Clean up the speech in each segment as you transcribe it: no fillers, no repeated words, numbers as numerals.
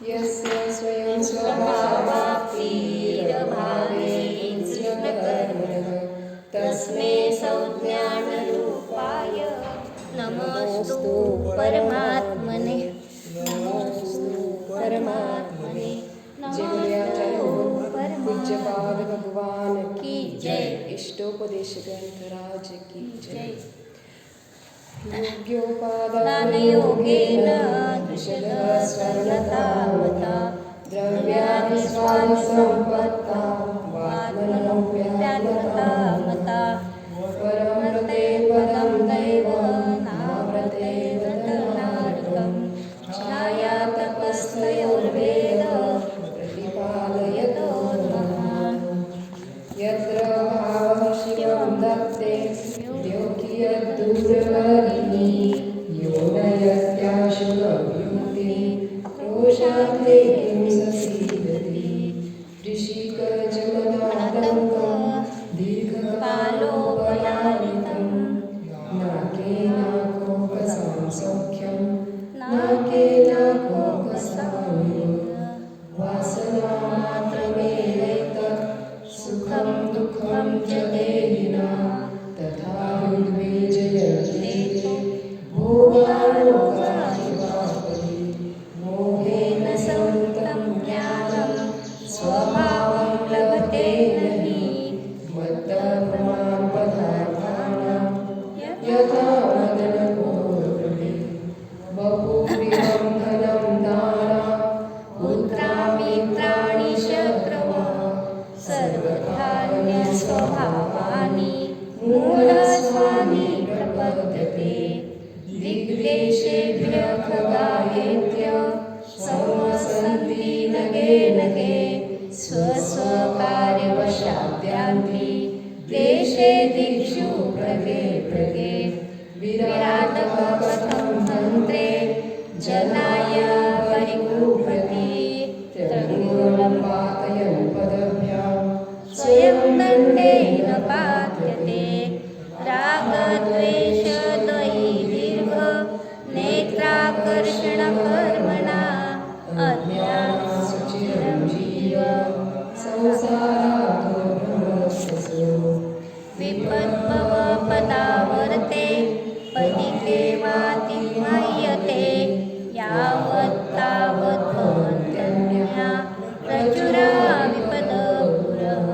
यस्य स्वयं स्वभावाप्तिरभावेऽन्यकर्मणः तस्मै संज्ञानरूपाय नमोस्तु परमात्मने। परमात्मने पूज्यपाद भगवान की जय। इष्टोपदेश ग्रंथराज की जय। योग्योपादानयोगेन द्विषदः स्वर्णतावता द्रव्यादिस्वादिसम्पत्ता वात्मनोऽप्यात्मता मता परमते पदं दैव नाव्रते वदनार्कं छाया तपस्तयोर्वेद प्रतिपादयतो यत्र भावः शिवं दत्ते योग्यदूरवारिणी योगयत्याशुभयुक्ति रोषाग्ने ससीदति ऋषिकजगदातङ्क दीर्घकालोपलालितं नाकेनाकोपसंसौख्यं नाकेनाकोपसाम्यं वासनामात्रमेवैतत् सुखं दुःखं च देहिनां तथा उद्विजयते भोगालोकाधिपापति मोहेन संवृतं ज्ञानं स्वभावं लभते नहि मत्तभ्रमान् पदार्थानां यथा मदनपूर्णे वपुप्रियं धनं दारा पुत्रामित्राणि शत्रवः सर्वधान्यस्वभावानि मूढस्वामी प्रपद्यते दिग्देशेभ्यः खगाहेभ्य संवसन्ति नगे नगे स्वस्वकार्यवशाद्यान्ति देशे दिक्षु प्रगे प्रगे विराटः कथं हन्त्रे जनाय परिकुर्वति त्रिगुणं पातयन् पदभ्यां स्वयं दण्डेन पात्यते रागद्वेषद्वयि दीर्घ नेत्राकर्षणकर्मणा अज्ञानसुचिरं जीव संसारातो भ्रमस्य विपद्भवपदावर्ते पदिके वातिमह्यते यावत् तावत् भवन्त्यन्या प्रचुरा विपदपुरः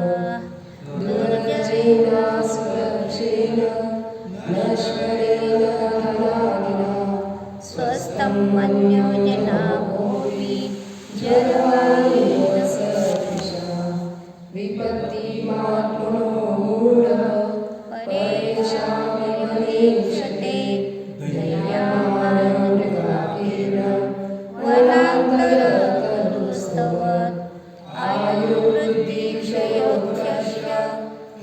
दुर्जयेन सुरक्षेण नश्वरेण धनादिना स्वस्थं मन्यो जना कोटि जलवायेन सदृशः विपत्तिमात्मनो मूढः परेषामिव नेक्षते दयामानमृगाकेन वनान्तरतरुस्तवत् आयुर्वृद्धिक्षयोत्कर्ष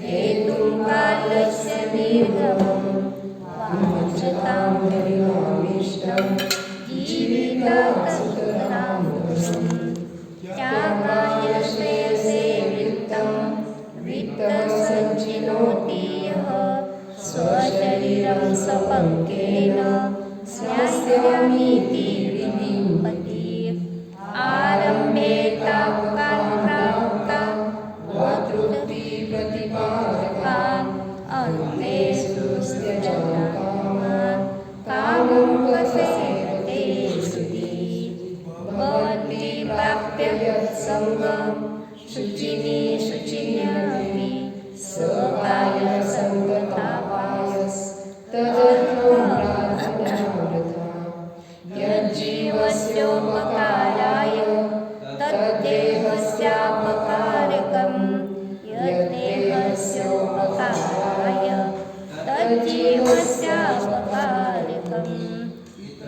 हेतुं कालस्य निर्गमं वाञ्छतां हरिणामीष्टं जीवितात्सुतरां त्यागाय श्रेयसे वित्तं वित्तसञ्चिनोति यः स्वशरीरं स्वपङ्केन स्यास्यामीति विलिम्पति आरम्भे तावकान्प्राप्ता वतृप्तिप्रतिपादका अन्ते सुस्त्यजकामान् कामं वसेते सुधी भवति प्राप्य यत्सङ्गं शुचिनी शुचिन्यापि स्वकायसङ्गतापायस्तदर्थं प्रार्थनावृथा यज्जीवस्योपकाराय तद्देहस्यापकारकं यद्देहस्योपकाराय तज्जीवस्यापकारकम्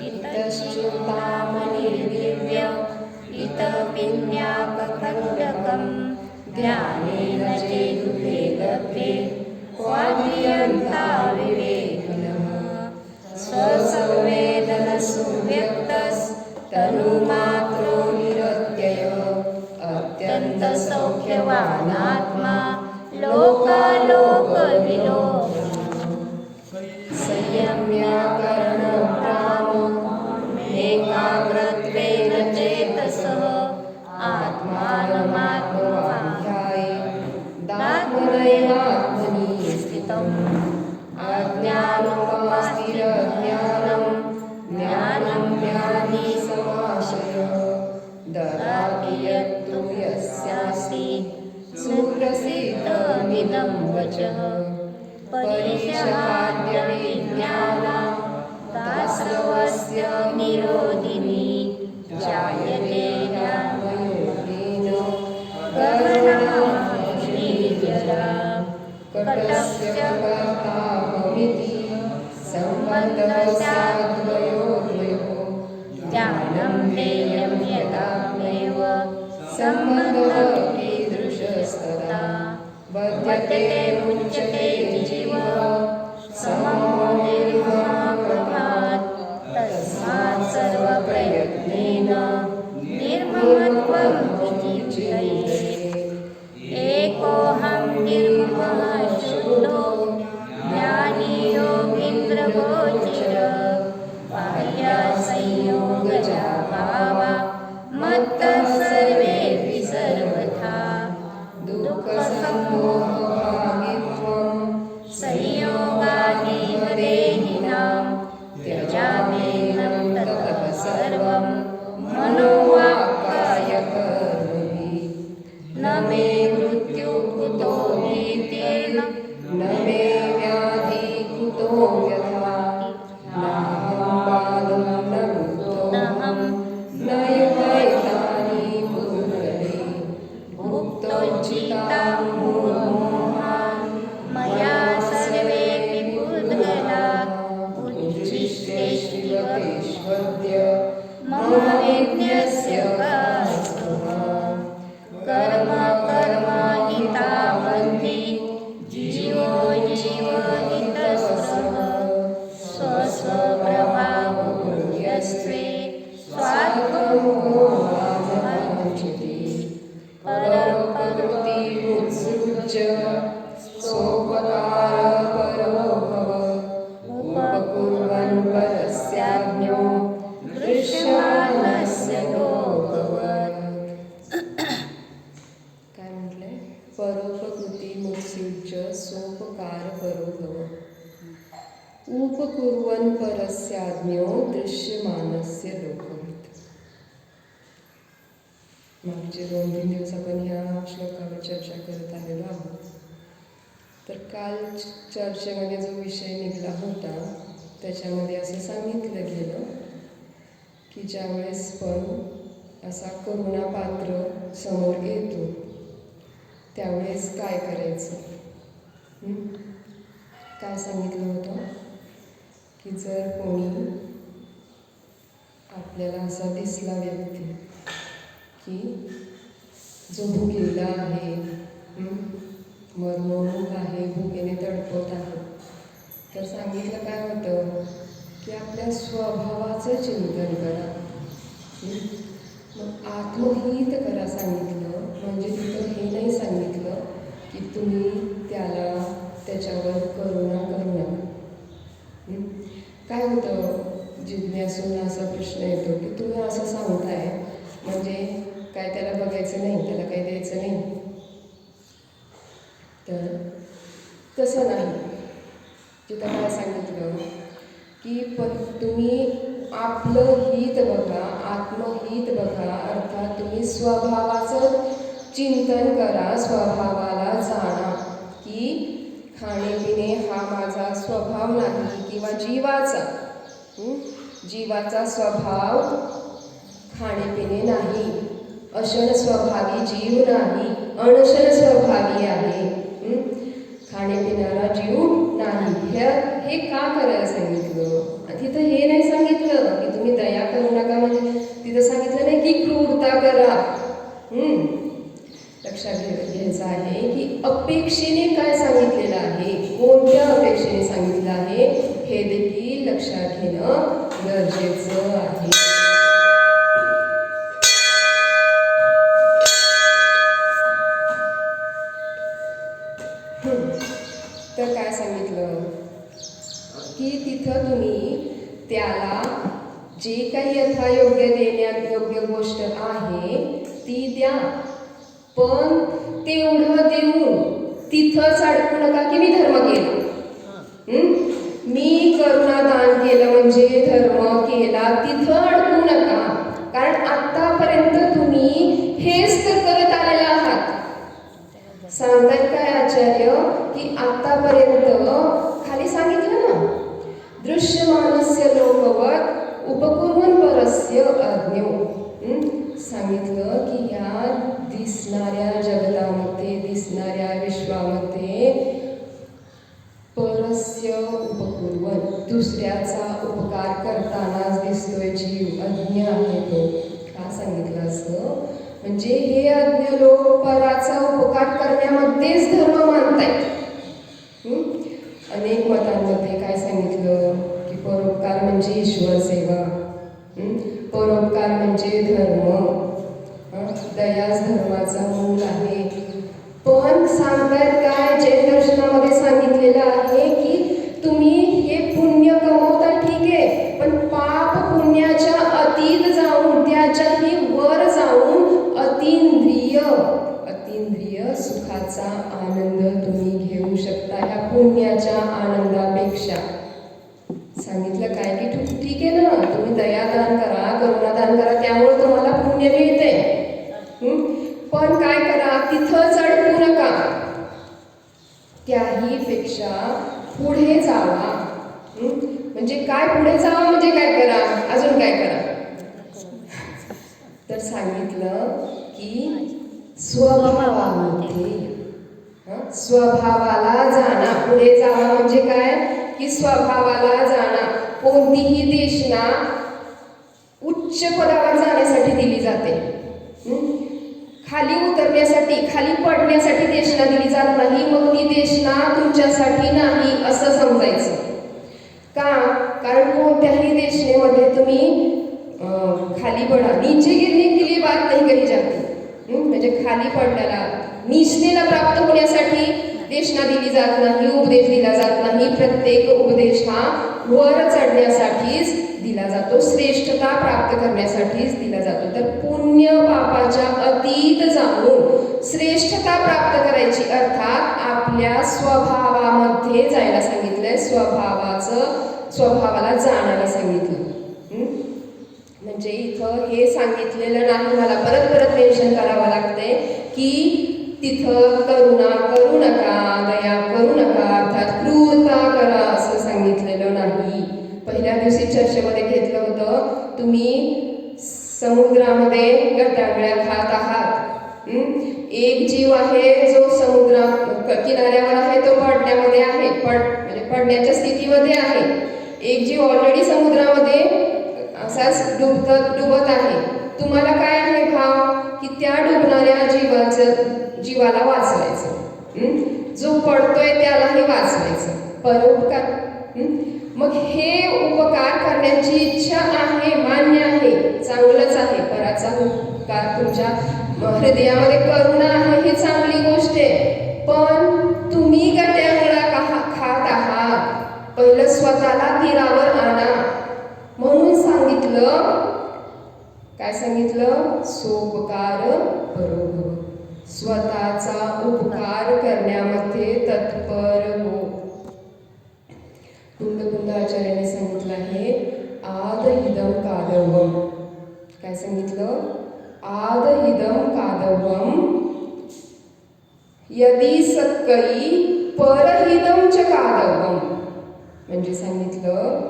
इतश्चिन्तामणिर्दिव्य इतपिन्याकखण्डकं ध्यानेन चेदुपे क्वाद्रियन्ता विवेकिनः स्वसंवेदनसुव्यक्तस्तनुमात्रो निरत्ययो अत्यन्तसौख्यवानात्मा लोकालोकविलोकः संयम्याकरणप्राणो एकाग्रत्वेन चेतसः ध्यायते ध्यानयोगेन गहनमश्रीजरा कटस्य कर्ताहमिति सम्बन्धसाद्वयोर्द्वयो ध्यानं ध्येयं यथामेव सम्बन्धः कीदृशस्तथा बध्यते मुच्यते जीवः समो निर्ममप्रभात् तस्मात् सर्वप्रयत्नेन निर्ममत्वम् इति चिन्तयेत् एकोऽहं निर्ममः शुद्धो ज्ञानी योगीन्द्रगोचरः बाह्यसंयोगजा भावा मत्तः सर्वेऽपि सर्वथा दुःखसम्मोहभागित्वं संयोगानेव देहिनां त्यजाम्येनं ततः सर्वं मनोवाक्कायकर्मभिः न मे मृत्युः कुतो भीतिर्न न मे व्याधिः कुतो व्यथा नाहं बालो न वृद्धो नाहं न युवैतानि भूतले भुक्तोचिता मुमुहान् मया सर्वेऽपि भूतगणाः उच्छिष्टेष्वद्य मम विज्ञस्य कास्तुः कर्म कर्माहिता बन्धि जीवो जीवहितस्रः स्वस्वप्रभावो यस्त्वे स्वात्मको मामहञ्चिति परप्रवृत्तिमुत्सृज्य सोपकारपरो भव उपकुर्वन् परस्याज्ञो दृश्यमानस्य लोकवत् काय म्हटलंय? परोपकृतिमुत्सृज्य सोपकारपरो भव उपकुर्वन् परस्याज्ञो दृश्यमानस्य लोकवत्. मागचे 2-3 दिवस आपण ह्या श्लोकावर चर्चा करत आलेलो आहोत. तर काल चर्चेमध्ये जो विषय निघाला होता त्याच्यामध्ये असं सांगितलं गेलं की ज्यावेळेस पण असा करुणापात्र समोर येतो त्यावेळेस काय करायचं. काय सांगितलं होतं की जर कोणी आपल्याला असा दिसला व्यक्ती की जो भुकेला आहे, मर्ममुख आहे, भुकेने तडपत आहे, तर सांगितलं काय होतं की आपल्या स्वभावाचं चिंतन करा. मग आत्महित करा सांगितलं. म्हणजे तिथं हे नाही सांगितलं की तुम्ही त्याला त्याच्यावर करुणा करू नका. काय होतं जिज्ञासूंना असा प्रश्न येतो की तुम्ही असं सांगताय म्हणजे काय त्याला बघायचं नाही, त्याला काही द्यायचं नाही. तर तसं नाही. तिथं काय सांगितलं की तुम्ही आपलं हित बघा, आत्महित बघा. अर्थात तुम्ही स्वभावाचं चिंतन करा, स्वभावाला जाणा की खाणेपिणे हा माझा स्वभाव नाही किंवा जीवाचा स्वभाव खाणेपिणे नाही. अशन स्वभावी जीव नाही, अनशन स्वभावी आहे. खाणेपिणारा जीव नाही. हे का करायला सांगितलं? तिथं हे नाही सांगितलं की तुम्ही दया करू नका. म्हणजे तिथं सांगितलं नाही की क्रूरता करा. लक्षात घ्यायचं आहे की अपेक्षेने काय सांगितलेलं आहे, कोणत्या अपेक्षेने सांगितलं आहे हे देखील लक्षात घेणं गरजेचं आहे. तर काय सांगितलं की तिथं तुम्ही त्याला जे काही यथायोग्य देण्यात योग्य गोष्ट आहे ती द्या, पण तेवढं देऊन तिथंच अडकू नका की मी धर्म केला, मी करुणादान केलं म्हणजे धर्म केला, तिथं अडकू नका. कारण आतापर्यंत तुम्ही हेच तर करत आलेले आहात. सांगतात काय आचार्य की आतापर्यंत खाली सांगितलं ना, दृश्यमानस्य लोकवत उपकुर्वन् परस्य अज्ञो. सांगितलं की ह्या दिसणाऱ्या जगतामध्ये, दिसणाऱ्या विश्वामध्ये परस्य उपकुर्वन्, दुसऱ्याचा उपकार करतानाच दिसतोय जीव, अज्ञ आहे तो. का सांगितलं असं? म्हणजे हे अज्ञ लोक पराचा उपकार करण्यामध्येच धर्म मानतायत. अनेक मतांमध्ये काय सांगितलं की परोपकार म्हणजे ईश्वर सेवा, परोपकार म्हणजे धर्म, दयाच धर्माचा मूल आहे. पण सांगतायत काय, जैन दर्शनामध्ये सांगितलेलं आहे की तुम्ही हे पुण्य कमवता ठीक आहे, पण पाप पुण्याच्या अतीत जाऊन, त्याच्याही वर जाऊन अतींद्रिय सुखाचा आनंद तुम्ही घेऊ शकता ह्या पुण्याच्या आनंदापेक्षा. सांगितलं काय की ठीक आहे ना, तुम्ही दयादान करा, करुणादान करा, त्यामुळे तुम्हाला पुण्य मिळते. पण काय करा, तिथंच अडकू नका, त्याही पेक्षा पुढे जावा. म्हणजे काय पुढे जावा, म्हणजे काय करा, अजून काय करा. तर सांगितलं की स्वभावामध्ये, स्वभावाला जाणा. पुढे जावा म्हणजे काय की स्वभावाला जाणा. कोणतीही देशना उच्च पदावर जाण्यासाठी दिली जाते, खाली उतरण्यासाठी, खाली पडण्यासाठी देशना दिली जात नाही. मग ती देशना तुमच्यासाठी नाही असं समजायचं. का? कारण कोणत्याही देशनेमध्ये तुम्ही खाली पडा, नीचे गिरने के लिए बात नहीं कही जाती. म्हणजे खाली पडण्याला, निष्ठेला प्राप्त होण्यासाठी देशना दिली जात नाही, उपदेश दिला जात नाही. प्रत्येक उपदेश हा वर चढण्यासाठीच दिला जातो, श्रेष्ठता प्राप्त करण्यासाठीच दिला जातो. तर पुण्य पापाच्या अतीत जाऊन श्रेष्ठता प्राप्त करायची, अर्थात आपल्या स्वभावामध्ये जायला सांगितलंय, स्वभावाला जाणायला सांगितलं. म्हणजे इथं हे सांगितलेलं नाही, मला परत परत मेन्शन करावं लागतंय की तिथं करुणा करू नका, दया करू नका, अर्थात क्रूरता करा असं सांगितलेलं नाही. पहिल्या दिवशी चर्चेमध्ये घेतलं होतं, तुम्ही समुद्रामध्ये गटांगळ्या खात आहात. एक जीव आहे जो समुद्रा किनाऱ्यावर आहे, तो पडण्यामध्ये आहे, म्हणजे पडण्याच्या स्थितीमध्ये आहे. एक जीव ऑलरेडी समुद्रामध्ये असाच डुबत आहे. तुम्हाला काय आहे भाव की त्या डुबणाऱ्या जीवाला वाचवायचं, जो पडतोय त्यालाही वाचवायचं, परोपकार. मग हे उपकार करण्याची इच्छा आहे, मान्य आहे, चांगलंच आहे. पराचा उपकार तुमच्या हृदयामध्ये करुणा आहे, ही चांगली गोष्ट आहे. पण तुम्ही गट्यागळा खात आहात, पहिलं स्वतःला तीरावर आणा. म्हणून सांगितलं, काय सांगितलं? सोपकार परोभव, स्वतःचा उपकार करण्यामध्ये तत्पर हो. कुंद आचार्याने सांगितलं आहे, आद हिदम कादवम. काय सांगितलं? आद हिदम कादवम यदि सक्कई परहिदम च कादवम. म्हणजे सांगितलं,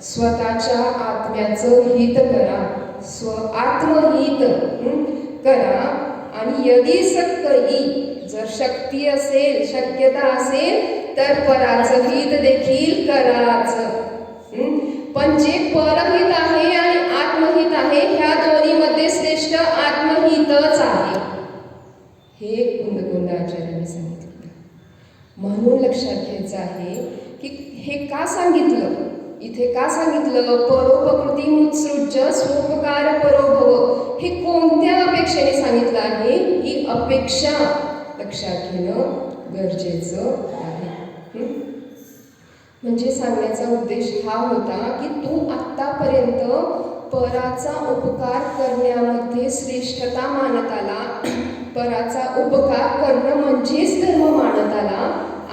स्वतःच्या आत्म्याचं हित करा, आत्महित करा, आणि यदि सक्कई, जर शक्ती असेल, शक्यता असेल तर पराचं हित देखील कराच. पण जे परहित आहे आणि आत्महित आहे, ह्या दोन्हीमध्ये श्रेष्ठ आत्महितच आहे, हे कुंद आचार्याने सांगितलं. म्हणून लक्षात घ्यायचं आहे की हे का सांगितलं, इथे का सांगितलं? परोपकृती मुत्सृज्य स्वोपकार परोभव, हे कोणत्या अपेक्षेने सांगितलं आहे? ही अपेक्षा लक्षात घेणं गरजेचं आहे. म्हणजे सांगण्याचा उद्देश हा होता की तू आत्तापर्यंत पराचा उपकार करण्यामध्ये श्रेष्ठता मानत आला, पराचा उपकार करणं म्हणजेच धर्म मानत आला,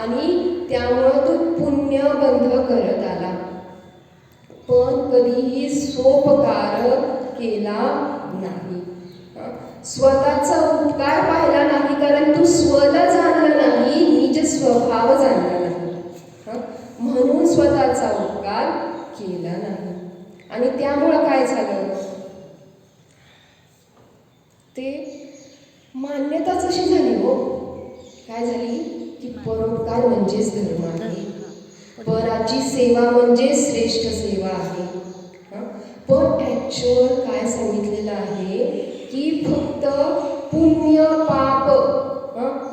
आणि त्यामुळं तू पुण्यबंध करत आला. पण कधीही सोपकार केला नाही, स्वतःचा उपकार पाहिला नाही, कारण तू स्वतः जाणलं नाही, निज स्वभाव जाणला नाही, म्हणून स्वतःचा उपकार केला नाही. आणि त्यामुळं काय झालं? ते मान्यताच अशी झाली हो. काय झाली की परोपकार म्हणजेच धर्म आहे, पराची सेवा म्हणजे श्रेष्ठ सेवा आहे. पण ॲक्च्युअल काय सांगितलेलं आहे की फक्त पुण्य पाप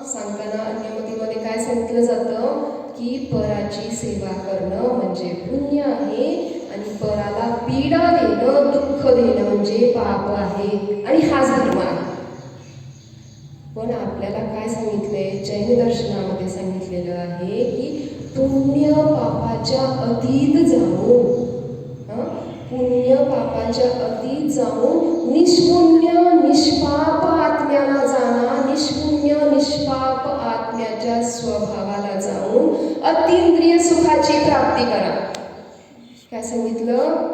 सांगताना अन्यमतीमध्ये काय सांगितलं जातं की पराची सेवा करणं म्हणजे पुण्य आहे आणि पराला पीडा देणं, दुःख देणं म्हणजे पाप आहे आणि हाच धर्म आहे. पण आपल्याला काय सांगितलंय, जैन दर्शनामध्ये सांगितलेलं आहे की पुण्य पापाच्या अतीत जाऊन पुण्य पापाच्या अतीत जाऊन निष्पुण्य निष्पाप आत्म्याला जाणा, निष्पुण्य निष्पाप आत्म्याच्या स्वभावाला जाऊन अतींद्रिय सुखाची प्राप्ती करा. काय सांगितलं?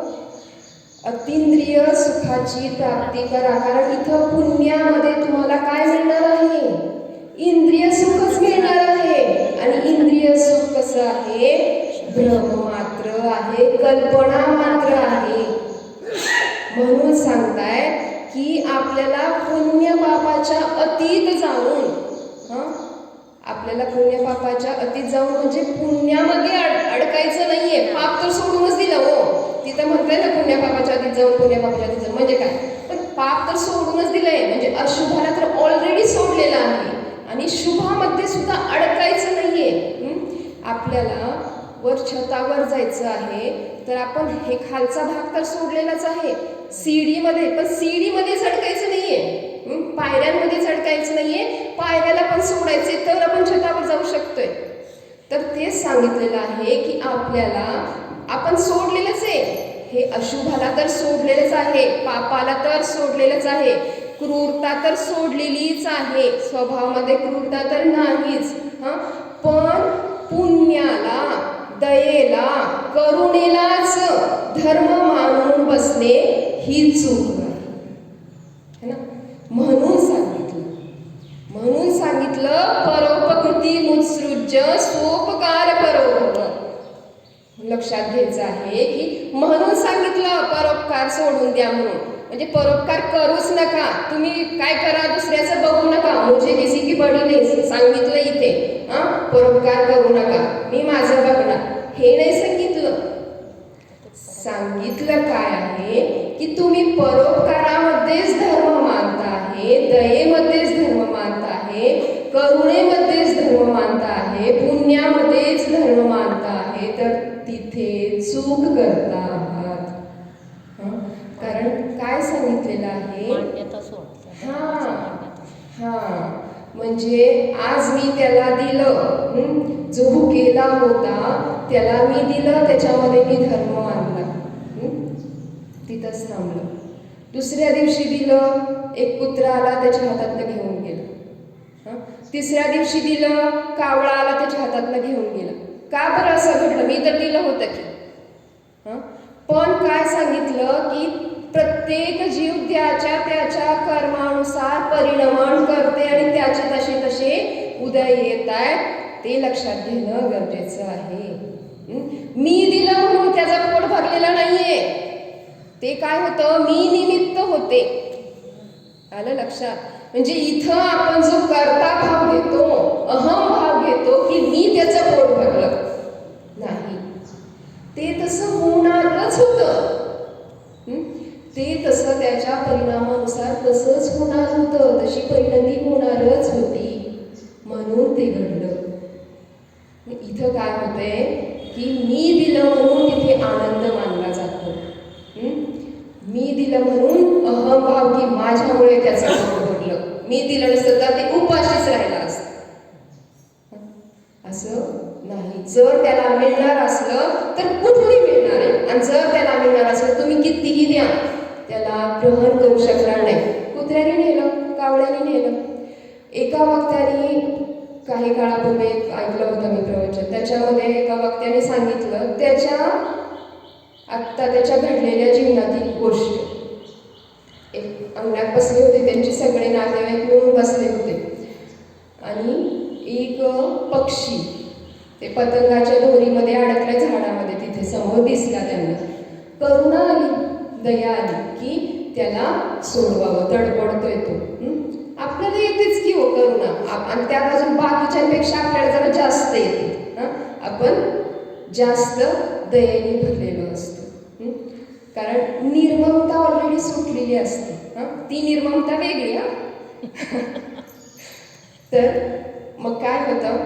अतींद्रिय सुखाची प्राप्ती करा. कारण इथं पुण्यामध्ये तुम्हाला काय मिळणार आहे? इंद्रिय सुखच मिळणार आहे. आणि इंद्रिय सुख कसं आहे? भ्रम मात्र आहे, कल्पना मात्र आहे. म्हणून सांगताय की आपल्याला पुण्य पापाच्या अतीत जाऊन आपल्याला पुण्य पापाच्या अतीत जाऊन म्हणजे पुण्यामध्ये अडकायचं नाहीये. पाप तर सोडूनच दिलं हो. तिथं म्हणताय ना पुण्य पापाच्या अतीत जाऊन, पुण्य पापाच्या अतीत जाऊन म्हणजे काय? पण पाप तर सोडूनच दिलंय म्हणजे अशुभाला तर ऑलरेडी सोडलेला आहे आणि शुभामध्ये सुद्धा अडकायचं नाहीये. आपल्याला वर छतावर जायचं आहे तर आपण हे खालचा भाग तर सोडलेलाच आहे सीडीमध्ये, पण सीडीमध्ये चढकायचं नाहीये, पायऱ्यांमध्ये चढकायचं नाहीये, पायऱ्याला पण सोडायचे तर आपण छतावर जाऊ शकतोय. तर तेच सांगितलेलं आहे की आपल्याला आपण सोडलेलंच आहे. हे अशुभाला तर सोडलेलंच आहे, पापाला तर सोडलेलंच आहे, क्रूरता तर सोडलेलीच आहे, स्वभावामध्ये क्रूरता तर नाहीच. पण पुण्याला, दयेला, करुणेलाच धर्म मानून बसणे ही चूक आहे ना. म्हणून सांगितलं परोपकृती मुत्सृज्य स्वोपकार परोपकार. लक्षात घ्यायचं आहे की म्हणून सांगितलं परोपकार सोडून द्या म्हणून. म्हणजे परोपकार करूच नका, तुम्ही काय करा दुसऱ्याचं बघू नका, मुझे किसी की बडी नाही सांगितलं इथे. परोपकार करू नका, मी माझं बघणार हे नाही सांगितलं. सांगितलं काय आहे की तुम्ही परोपकारामध्येच धर्म मानता आहे, दयेमध्येच धर्म मानता आहे, करुणेमध्येच धर्म मानता आहे, पुण्यामध्येच धर्म मानता आहे, तर तिथे चूक करता आहात. कारण काय सांगितलेलं आहे? म्हणजे आज मी त्याला दिलं, जो भुकेला होता त्याला मी दिलं, त्याच्यामध्ये मी धर्म मानला, तिथंच थांबलं. दुसऱ्या दिवशी दिलं, एक कुत्रा आला त्याच्या हातातलं घेऊन गेला. तिसऱ्या दिवशी दिलं, कावळा आला त्याच्या हातातलं घेऊन गेला. का बरं असं घडलं? मी तर दिलं होतं की. पण काय सांगितलं की प्रत्येक जीव त्याच्या कर्मानुसार परिणमन करते आणि त्याचे तसे उदय येत आहेत, ते लक्षात घेणं गरजेचं आहे. मी दिलं म्हणून त्याचा पोट भरलेला नाहीये, ते काय होतं? मी निमित्त होते. आलं लक्षात? म्हणजे इथं आपण जो कर्ता भाव घेतो, अहम भाव घेतो की मी त्याचं पोट भरलं, नाही, ते तसं होणारच होतं. ते तसं त्याच्या परिणामानुसार तसंच होणार होतं, तशी परिणती होणारच होती, म्हणून ते घडलं. इथं काय होतंय की मी दिलं म्हणून तिथे आनंद मानला जातो. मी दिलं म्हणून अहंभाव की माझ्यामुळे त्याचं पोट भरलं, मी दिलं नसतं तर ते उपाशीच राहिला असतं. असं नाही. जर त्याला मिळणार असलं तर कुठूनही मिळणार आहे, आणि जर त्याला मिळणार असलं तुम्ही कितीही द्या, त्याला ग्रहण करू शकणार नाही. कुत्र्याने नेलं, कावळ्याने नेलं. एका वक्त्याने काही काळापूर्वी ऐकलं होतं मी प्रवचन, त्याच्यामध्ये एका वक्त्याने सांगितलं आत्ता त्याच्या घडलेल्या जीवनातील गोष्ट. एक अंगणात बसले होते, त्यांचे सगळे नातेवाईक मिळून बसले होते आणि एक पक्षी ते पतंगाच्या दोरीमध्ये अडकल्या झाडामध्ये, तिथे समोर दिसला. त्यांना करुणा आली, दया आली की त्याला सोडवावं, तडपडतोय तो. दुसऱ्यांपेक्षा आपल्याला जरा जास्त येते. आपण जास्त दयेने भरलेलो असतो. कारण निर्ममता ऑलरेडी सुटलेली असते. ती निर्ममता वेगळी. तर मग काय होतं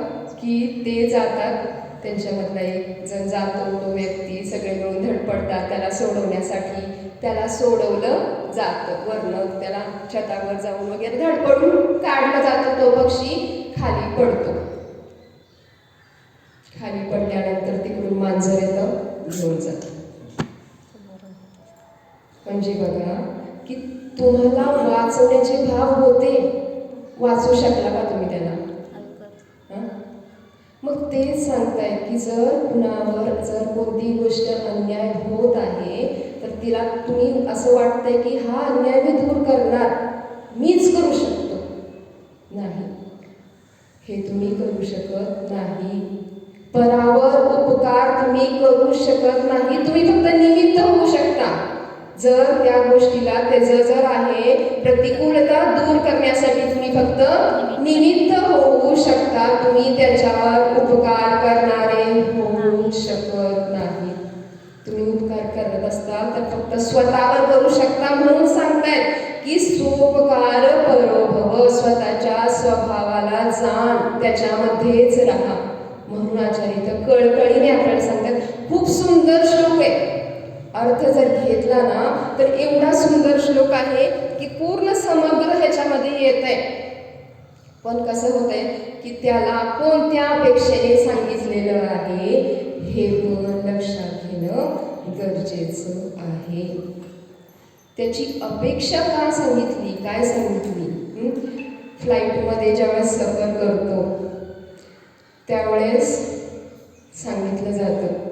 की ते जातात, त्यांच्यामधला एक जण जातो, तो व्यक्ती, सगळे मिळून धडपडतात त्याला सोडवण्यासाठी. त्याला सोडवलं जातं, वरनं त्याला छतावर जाऊन वगैरे धडपडून काढलं जातं. तो पक्षी खाली पडतो. खाली पडल्यानंतर तिकडून मांजर येतं, घेऊन जातं. म्हणजे बघा की तुम्हाला वाचवण्याचे भाव होते, वाचू शकला का तुम्ही त्याला? मग तेच सांगताय की जर कुणावर जर कोणती गोष्ट अन्याय होत आहे तर तिला तुम्ही असं वाटतंय की हा अन्याय मी दूर करणार, मीच करू शकतो. नाही, हे तुम्ही करू शकत नाही. परावर उपकार तुम्ही करू शकत नाही. तुम्ही फक्त निमित्त होऊ शकता. जर त्या गोष्टीला त्याचं जर आहे प्रतिकूलता दूर करण्यासाठी तुम्ही फक्त निमित्त होऊ शकता. तुम्ही त्याच्यावर उपकार करणारे होऊ शकत नाही. तुम्ही उपकार करत असताल तर फक्त स्वतःवर करू शकता. म्हणून सांगतायत की सोपकार परोभव, स्वतःच्या स्वभावाला जाण, त्याच्यामध्येच राहा. म्हणून आचार्य कळकळीने आपल्याला सांगतात. खूप सुंदर श्लोक आहे. अर्थ जर घेतला ना तर एवढा सुंदर श्लोक आहे की पूर्ण समग्र ह्याच्यामध्ये येत आहे. पण कसं होतंय की त्याला कोणत्या अपेक्षेने सांगितलेलं आहे हे पण लक्षात घेणं गरजेचं आहे. त्याची अपेक्षा का सांगितली, काय सांगितली? फ्लाईटमध्ये ज्यावेळेस सफर करतो त्यावेळेस सांगितलं जातं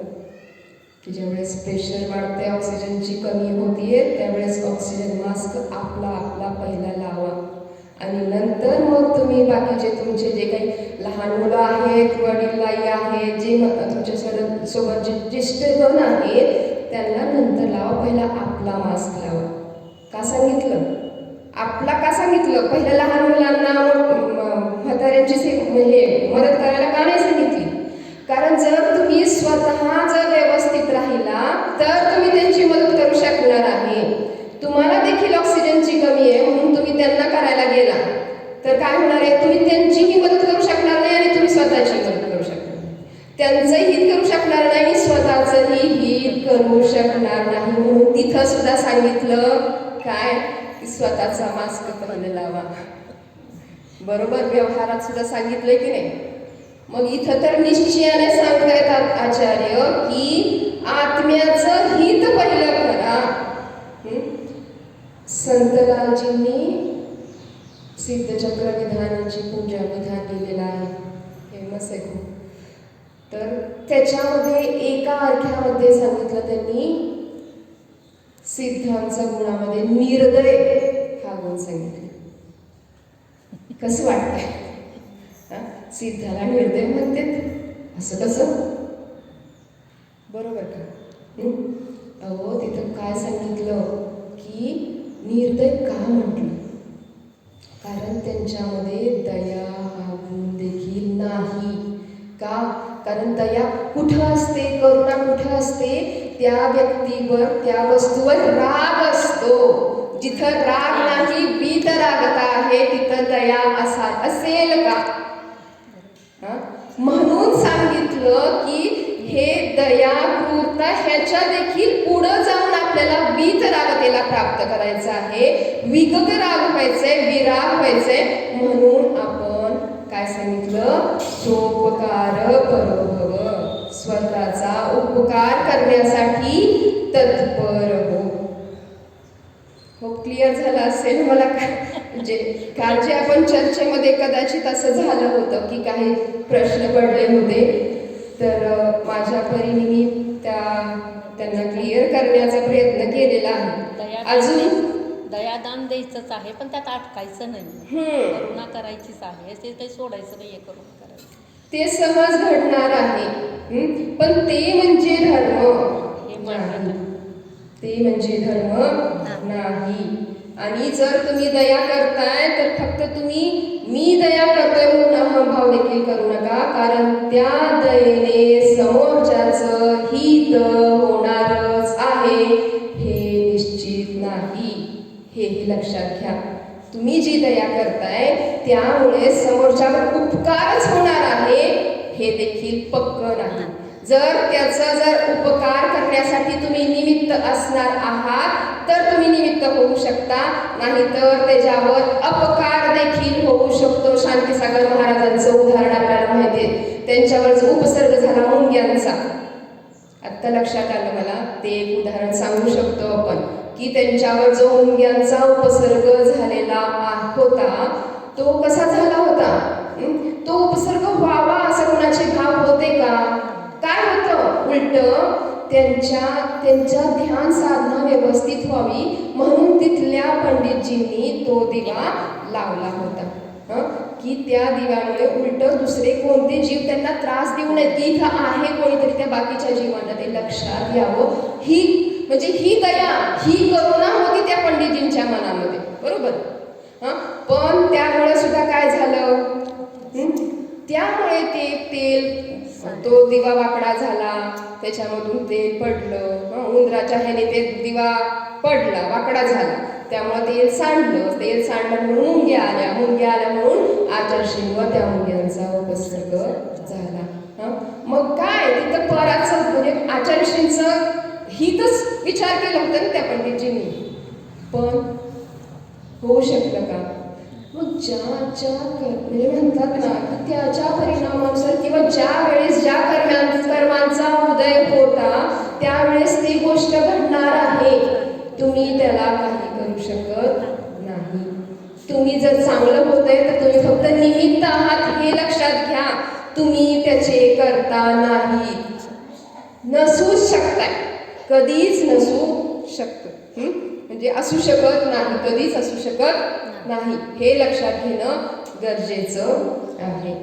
की ज्यावेळेस प्रेशर वाढते, ऑक्सिजनची कमी होतीये, त्यावेळेस ऑक्सिजन मास्क आपला पहिला लावा आणि नंतर मग तुम्ही बाकीचे तुमचे जे काही लहान मुलं आहेत, वडीलबाई आहेत, जे तुमच्या सोबत जे ज्येष्ठगण आहेत त्यांना नंतर लावा, पहिला आपला मास्क लावा. का सांगितलं? आपला का सांगितलं? पहिल्या लहान मुलांना म्हाताऱ्यांची मदत करायला का नाही सांगितली? कारण जर तुम्ही स्वतः जर व्यवस्थित राहिला तर तुम्ही त्यांची मदत करू शकणार आहे. तुम्हाला देखील ऑक्सिजनची कमी आहे म्हणून तुम्ही त्यांना करायला गेला तर काय होणार आहे? तुम्ही त्यांचीही मदत करू शकणार नाही आणि तुम्ही स्वतःची मदत करू शकणार नाही. त्यांचंही हित करू शकणार नाही आणि स्वतःचंही हित करू शकणार नाही. म्हणून तिथं सुद्धा सांगितलं काय की स्वतःचा मास्क पहिला लावा. बरोबर व्यवहारात सुद्धा सांगितलंय की नाही? मग इथं तर निश्चयाने सांगतायत आचार्य की आत्म्याचं हित पहिलं करा. संतलालजींनी सिद्धचक्र विधानाची पूजा विधान लिहिलेलं आहे, फेमस आहे खूप. तर त्याच्यामध्ये एका अर्ध्यामध्ये सांगितलं त्यांनी सिद्धांचा गुणामध्ये निर्दय हा गुण सांगितला. कसं वाटतंय? सिद्धाला निर्दय म्हणते, असं कसं? बरोबर का? अहो तिथं काय सांगितलं की निर्दय का म्हटलं? कारण त्यांच्यामध्ये दया हा गुण देखील नाही. का? कारण दया कुठं असते, करुणा कुठं असते? त्या व्यक्तीवर, त्या वस्तूवर राग असतो. जिथं राग नाही, वीतरागता आहे, तिथं दया असेल का? म्हणून सांगितलं की हे दया, क्रूरता ह्याच्या देखील पुढं जाऊन आपल्याला वीतरागतेला प्राप्त करायचं आहे. विगत राग व्हायचंय, विराग व्हायचंय. म्हणून आपण काय सांगितलं? सोपकार परोभव, स्वतःचा उपकार करण्यासाठी तत्पर हो. क्लिअर झालं असेल मला काय? म्हणजे काल जे आपण चर्चेमध्ये कदाचित असं झालं होतं की काही प्रश्न पडले होते, तर माझ्या परीने मी त्यांना क्लिअर करण्याचा प्रयत्न केलेला आहे. अजून दयादान द्यायचंच आहे पण त्यात अटकायचं नाही, करुणा करायचीच आहे, ते सोडायचं नाही, करुणा करायचं. ते सहज घडणार आहे, पण ते म्हणजे धर्म नाही. ते म्हणजे धर्म नाही. आणि जर तुम्ही दया करताय तर फक्त तुम्ही मी दया करतोय म्हणून अहंभाव भाव देखील करू नका, कारण त्या दयेने समोरच्याचं हित होणारच आहे हे निश्चित नाही. हेही लक्षात घ्या. तुम्ही जी दया करताय त्यामुळे समोरच्यावर उपकारच होणार आहे हे देखील पक्क नाही. जर उपकार करण्यासाठी तुम्ही निमित्त असणार आहात तर तुम्ही निमित्त होऊ शकता, नाहीतर त्याच्यावर अपकार देखील होऊ शकतो. शांतीसागर महाराजांचं उदाहरण आपल्याला माहिती आहे. त्यांच्यावर जो उपसर्ग झाला मुंग्यांचा, आत्ता लक्षात आलं मला, ते एक उदाहरण सांगू शकतो आपण की त्यांच्यावर जो मुंग्यांचा उपसर्ग झालेला होता तो कसा झाला होता. तो उपसर्ग व्हावा असं कोणाचे भाव होते का? काय होतं? उलट त्यांच्या ध्यान साधना व्यवस्थित व्हावी म्हणून तिथल्या पंडितजींनी तो दिवा लावला होता की त्या दिव्यामुळे उलट दुसरे कोणते जीव त्यांना त्रास देऊ नयेत, की इथं आहे कोणीतरी त्या बाकीच्या जीवांना ते लक्षात यावं. ही दया, ही करुणा होती त्या पंडितजींच्या मनामध्ये, बरोबर. पण त्यामुळे सुद्धा काय झालं, त्यामुळे ते तेल, तो दिवा वाकडा झाला, त्याच्यामधून तेल पडलं, उंदराच्या ह्याने ते दिवा पडला, वाकडा झाला, त्यामुळे तेल सांडलं म्हणून मुंग्या आल्या म्हणून आचर्षींवर त्या मुंग्यांचा उपसर्ग झाला. मग काय तिथं पराचं म्हणजे आचर्षींचं हितच विचार केला होता ना त्या पंडितजींनी, पण होऊ शकलं का? मग म्हणजे म्हणतात ना की त्याच्या परिणामानुसार किंवा ज्या वेळेस ज्या कर्मांचा उदय होता त्यावेळेस ती गोष्ट घडणार आहे. तुम्ही त्याला काही करू शकत नाही. तुम्ही जर चांगलं होतंय तर तुम्ही फक्त निमित्त आहात हे लक्षात घ्या. तुम्ही त्याचे करता नाही, नसूच शकताय, कधीच नसू शकतं, म्हणजे असू शकत नाही, कधीच असू शकत नाही, हे लक्षात घेणं गरजेचं आहे.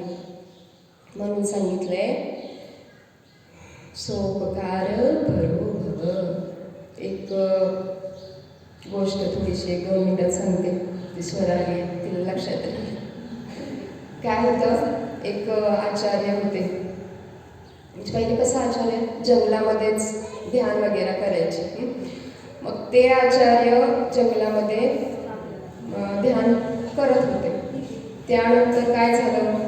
म्हणून सांगितलंय सोपकार भरो भव. एक गोष्ट थोडीशी 2 मिनिटात सांगते, ती स्वराली तिला लक्षात राहील. काय होतं, एक आचार्य होते. म्हणजे पहिले कसं आचार्य जंगलामध्येच ध्यान वगैरे करायचे. मग ते आचार्य जंगलामध्ये ध्यान करत होते. त्यानंतर काय झालं,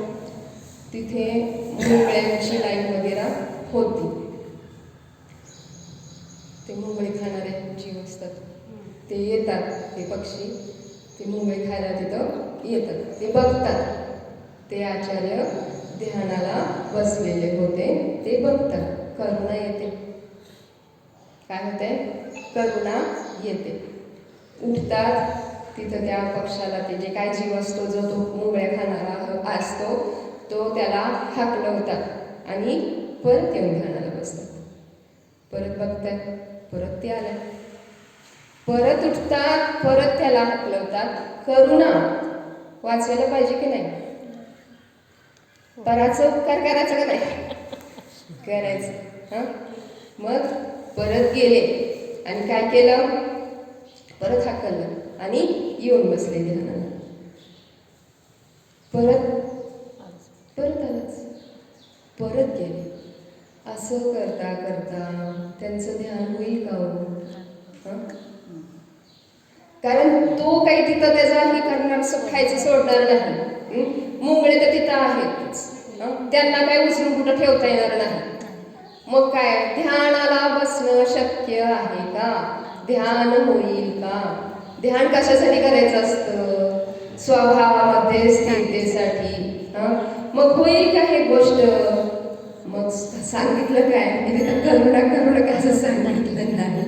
तिथे मुंगळ्यांची लाईन वगैरे होती. ते मुंगळे खाणारे जीव असतात, ते येतात, ते पक्षी ते मुंगळे खायला तिथं येतात, ते बघतात. ते आचार्य ध्यानाला बसलेले होते, ते बघतात. करुणा येते. काय होते? करुणा येते. उठतात, तिथं त्या पक्षाला, ते जे काय जीव असतो जो तो मुंगळ्या खाणारा असतो तो त्याला हाकलवतात आणि परत येऊन ध्यानाला बसतात. परत बघतात, परत ते आल्या, परत उठतात, परत त्याला हाकलवतात. करुणा वाचवायला पाहिजे की नाही? पराचा उपकार करायचा का नाही? करायचं. मग परत गेले आणि काय केलं, परत हाकललं आणि येऊन बसले ध्यानाला. परत आलंच, परत गेले. असं करता करता त्यांचं ध्यान होईल का हो? कारण तो काही तिथं त्याचा हे करणार, खायचं सोडणार नाही. मुंगळे तर तिथं आहेतच, त्यांना काही उचलून कुठं ठेवता येणार नाही. मग काय, ध्यानाला बसणं शक्य आहे का? ध्यान होईल का? ध्यान कशासाठी करायचं असतं? स्वभावामध्ये स्थिरतेसाठी. मग होईल का हे गोष्ट? मग सांगितलं काय, तिथं करुणा कसं सांगितलं नाही,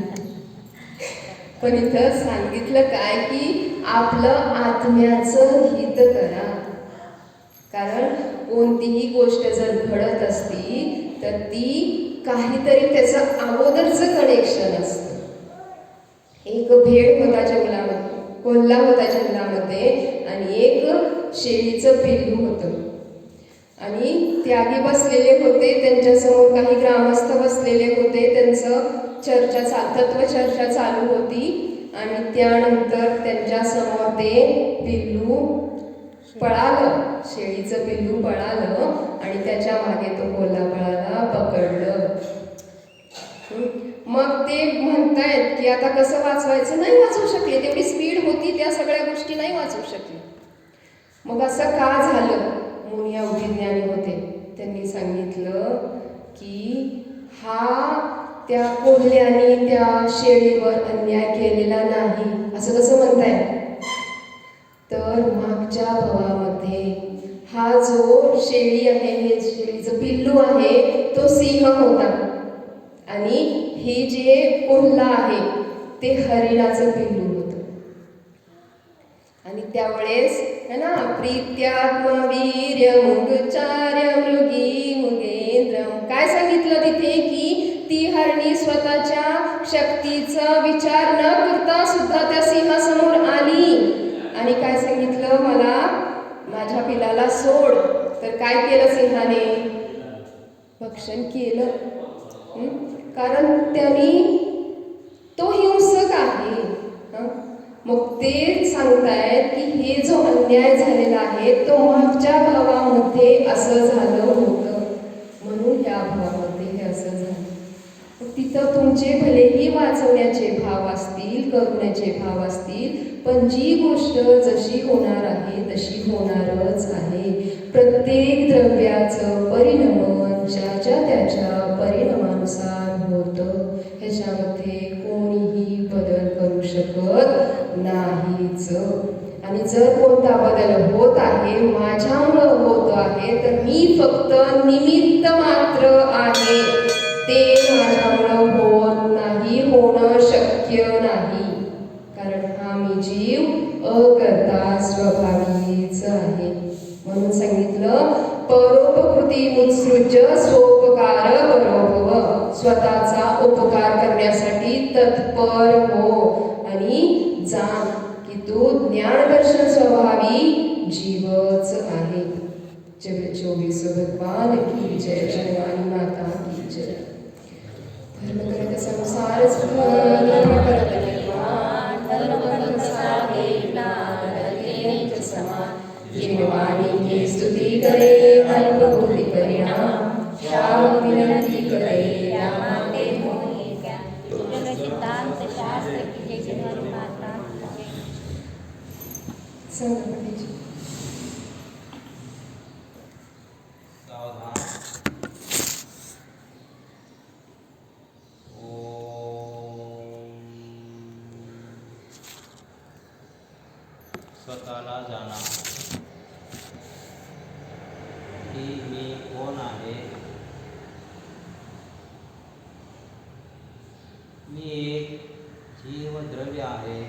पण इथं सांगितलं काय की आपलं आत्म्याचं हित करा. कारण कोणतीही गोष्ट जर घडत असती तर ती काहीतरी त्याचं अगोदरचं कनेक्शन असतं. एक भेड होता जंगलामध्ये, कोल्हा होता जंगलामध्ये, आणि एक शेळीचं पिल्लू होतं. आणि त्यागी बसलेले होते, त्यांच्यासमोर काही ग्रामस्थ बसलेले होते. त्यांचं तत्वचर्चा चालू होती. आणि त्यानंतर त्यांच्यासमोर ते पिल्लू पळालं, शेळीचं पिल्लू पळालं आणि त्याच्या मागे तो कोल्हा पकडलं. मग ते म्हणतायत की आता कसं वाचवायचं, नाही वाचवू शकले, तेवढी स्पीड होती, त्या सगळ्या गोष्टी नाही वाचवू शकले. मग असं का झालं? मुनी अवधिज्ञानी होते, त्यांनी सांगितलं की हा त्या कोल्ह्याने त्या शेळीवर अन्याय केलेला नाही. असं कसं म्हणताय? तर मागच्या भवामध्ये हा जो शेळी आहे, हे शेळीचं पिल्लू आहे, तो सिंह होता आणि हे जे कोल्हा आहे ते हरिणाचं पिल्लू होतं. आणि त्यावेळेस है ना, प्रीत्यात्मवीर्य मुगचार्य मृगी मुगेंद्र, काय सांगितलं तिथे की ती हरणी स्वतःच्या शक्तीचा विचार न करता सुद्धा त्या सिंहासमोर आली आणि काय सांगितलं, मला माझ्या पिलाला सोड. तर काय केलं सिंहाने? भक्षण केलं. कारण त्यांनी तो हिंसक आहे. मग ते सांगतायत की हे जो अन्याय झालेला आहे तो मागच्या भावामध्ये असं झालं होतं, म्हणून या भावामध्ये हे असं झालं. तिथं तुमचे भलेही वाचवण्याचे भाव असतील, करुण्याचे भाव असतील, पण जी गोष्ट जशी होणार आहे तशी होणारच आहे. प्रत्येक द्रव्याचं परिणमन ज्याच्या त्याच्या परिणामानुसार होतं, ह्याच्यामध्ये कोणीही बदल करू शकत नाहीच. आणि जर कोणता बदल होत आहे, माझ्यामुळं होत आहे, तर मी फक्त निमित्त मात्र आहे. ते माझ्यामुळं होत नाही, होणं शक्य नाही, कारण हा मी जीव अकर्ता स्वभावीच आहे. म्हणून सांगितलं, परोपकृती मुत्सृज्य स्वोपकार करो, स्वतःचा उपकार करण्यासाठी तत्पर हो आणि जाण की तो ज्ञानदर्शन स्वभावी जीवच आहे. जय 24 भगवान की जय, जनवाणी माता की जय. धर्म करत संसार करत निर्माण, धर्म करत साधे ज्ञान समान. जिनवाणी की स्तुती करे अल्पबुद्धी परिणाम, श्रावक विनंती करे त्या माते मोही त्या. जग सिद्धांत शास्त्र की जय, जनवाणी माता की जय. संगपतीची स्वतःला जाणा की मी कोण आहे. मी एक जीवद्रव्य आहे.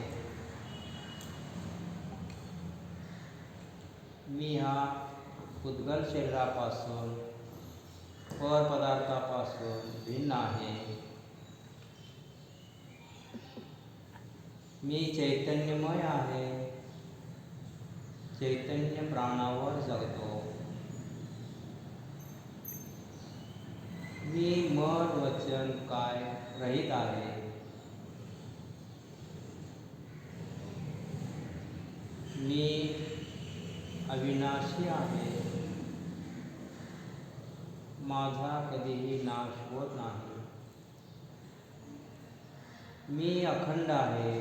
मी हा उद्गल शरीरापासून परपदार्थापासून भिन्न आहे. मी चैतन्यमय आहे. चैतन्य प्राणावर जगतो. मी मन वचन काय रहित आहे. मी अविनाशी आहे. माझा कधीही नाश होत नाही. मी अखंड आहे.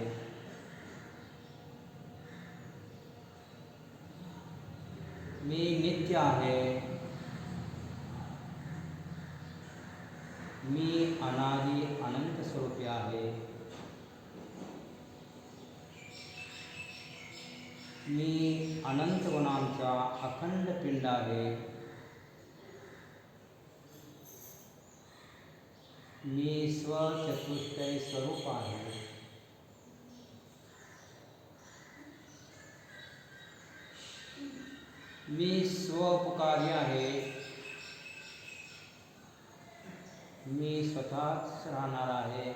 मी नित्य आहे. मी अनादि अनंत स्वरूपी आहे. मी अनंत गुणांचा अखंड पिंड आहे. मी स्वचतुष्टय स्वरूप आहे. मी स्वोपकारी आहे. मी स्वतःच राहणार आहे.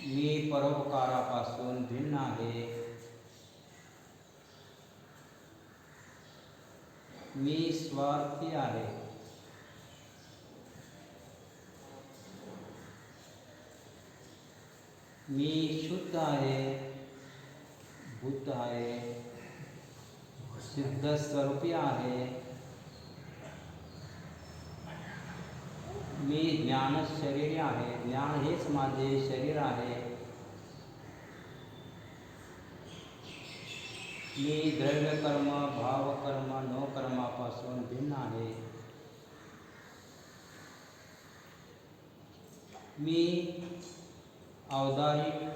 मी परोपकारापासून भिन्न आहे. मी स्वार्थी आहे. मी शुद्ध आहे, बुद्ध आहे, सिद्ध स्वरूपी आहे. मी ज्ञान शरीर आहे. ज्ञान हेच माझे शरीर आहे. मी द्रव्य कर्म, भाव कर्म, नो कर्मापासून भिन्न आहे. मी औदारिक,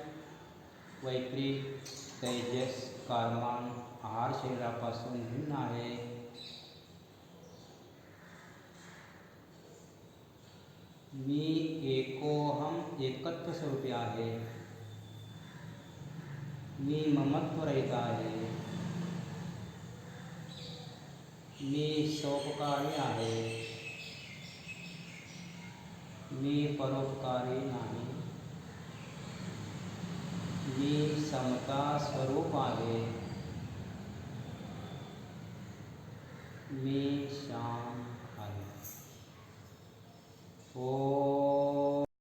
वैक्रिक, तेजस, कारमान, आहार शरीरापासून भिन्न आहे. मी एकोहम, एकत्व स्वरूपी आहे. मी ममत्व रहित आहे. मी सोपकारी आहे. मी परोपकारी नाही. मी समता स्वरूप आहे. मी शांत आहे. ओम